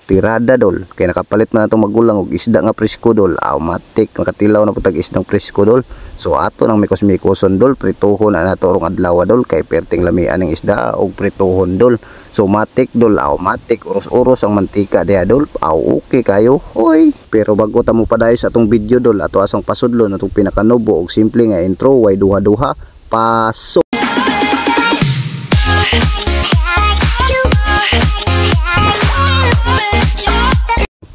tirada dol. Kay nakapalit man atong magulang og isda nga presko dol. Matik makatilaw na putag isdang presko dol. So ato nang mikos-mikoson dol, prituhon na nato rong adlaw dol kay perting lamian ng isda og prituhon dol. So matik dol, matik uros-uros ang mantika diha dol. Okay kayo. Hoy, pero bago ta mo paday sa atong video dol, ato asang pasudlon atong pinakanubo og simple nga intro, way duha-duha. Pasok.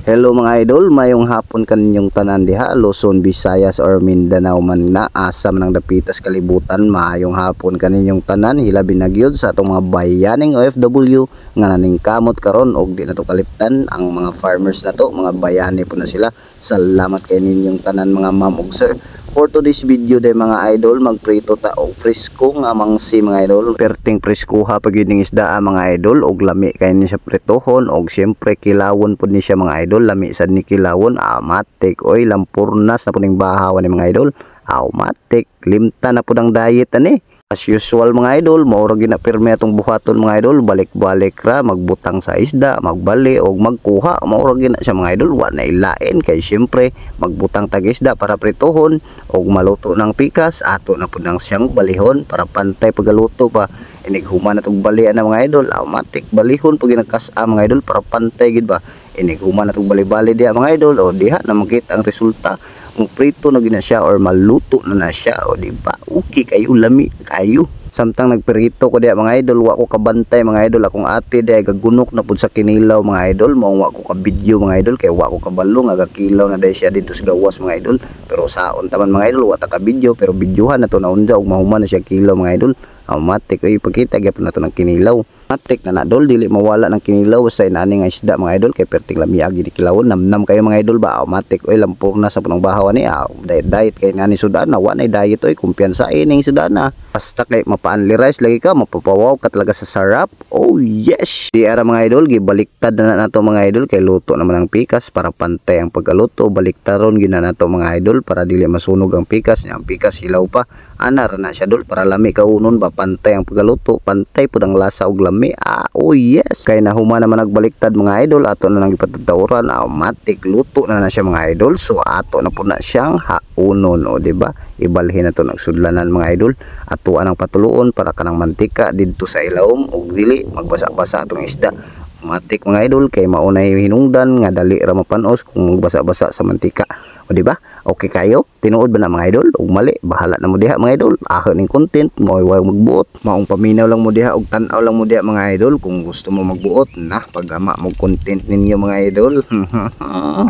Hello mga idol, mayong hapon kaninyong tanan diha, Luzon, Visayas or Mindanao man na asa man ang dapitas kalibutan. Mayong hapon kaninyong tanan, hilabi na gyud sa atong mga bayaning OFW nga naning kamot karon og di na to kaliptan ang mga farmers na to, mga bayani po na sila. Salamat kay ninyong tanan mga ma'am ug sir. For today's video day mga idol, magprito ta og frisco nga mangsi mga idol. Perting frisco ha pag yun isda mga idol og lami kay ni siya pritohon og syempre kilawon pud ni siya mga idol. Lami sad ni kilawon, matik oy lampurnas na pud ning bahaw ni mga idol. Matik limta na pud ang diet ani. As usual mga idol, maura ginapirme atong buhaton mga idol, balik-balik ra, magbutang sa isda, magbali o magkuha, maura gina siya mga idol, wa na ilain kay syempre magbutang tag isda para pritohon o maluto ng pikas, ato na pud nang siyang balihon para pantay pagaluto pa. Inighuman na itong balian na mga idol, matik balihon pag ginagkasa mga idol para pantay gid ba. Inighuman na itong bali-bali diha mga idol, o diha na makita ang resulta. Kung prito na gina siya or maluto na siya, o diba okay kayo, lami kayo. Samtang nagperito ko diya mga idol, wa ko kabantay mga idol, akong ate diya gagunok na pud sa kinilaw mga idol, mao wa ko ka video mga idol kay wa ko kabalo nga gakilaw na diya siya dito sa gawas mga idol. Pero saon taman mga idol, wa ta ka video pero videohan na to na unja og mahuman na siya kilaw mga idol. Matik ay pagkita gyapon nato ng kinilaw. Matik na nadol dili mawala ng kinilaw sa inani nga isda mga idol kay perting lamiagi di kilawon. Namnam kayo mga idol ba. Matik oy lampurna sa punong bahaw ni. Diet kay ngani sudan na wa nay diet oy, kumpiyansa ining sudan na. Basta kay mapaanli rice lagi ka, mapapawaw ka talaga sa sarap. Oh yes. Di ara mga idol gibaliktad na nato mga idol kay luto naman ang pikas para pantay ang pagkaluto. Baliktaron gina nato mga idol para dili masunog ang pikas. Ang pikas hilaw pa. Ana ra na siya dol para lami kaunon ba pantay ang pagkaluto, pantay pud ang lasa og lami. Oh yes. Kay nahuman naman nagbaliktad mga idol, ato na nang ipatutawran, matik luto na siya mga idol. So ato na pud na siyang haunon, o di ba? Ibalhin na to nagsudlanan mga idol. Atuan ang patuluon para kanang mantika didto sa ilawom og dili magbasa-basa atong isda. Matik mga idol kay maunay hinungdan nga dali ra mapanos kung magbasa-basa sa mantika. O di ba? Okay kayo? Tinuod ba na mga idol? Og mali, bahala na mo diha mga idol. Ahon ning content, mo'y way magbuot. Maong paminaw lang mo diha og tan-aw lang mo diha mga idol kung gusto mo magbuot na pagama mo content ninyo mga idol.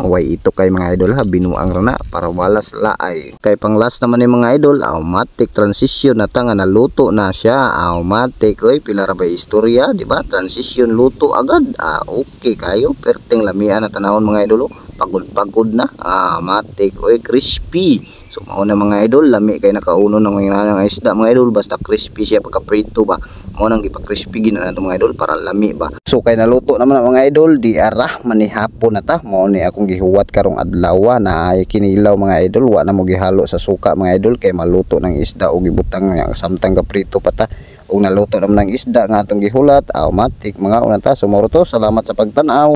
Way ito kay mga idol ha, binuang ra na para walas laay. Kay pang last naman ni mga idol, automatic transition na tanga naluto na siya. Automatic oy pila ra ba istorya, di ba? Transition luto agad. Okay kayo, perting lamian na tanawon mga idol. Pagod na, matik oy crispy. So mao na mga idol, lami kay nakauno ng mga isda mga idol, basta crispy siya pagka-prito ba. Mao nang gipa-crispy gina nato mga idol para lami ba. So kay naluto naman mga idol, di ara manihapon na ta. Mao ni akong gihuwat karong adlaw na ay kinilaw mga idol, wa na mo gihalo sa suka mga idol kay maluto ng isda og gibutang samtang ka-prito pa ta. Og naluto naman ng isda nga atong gihulat, automatic mga una ta. So mao to, salamat sa pagtan-aw.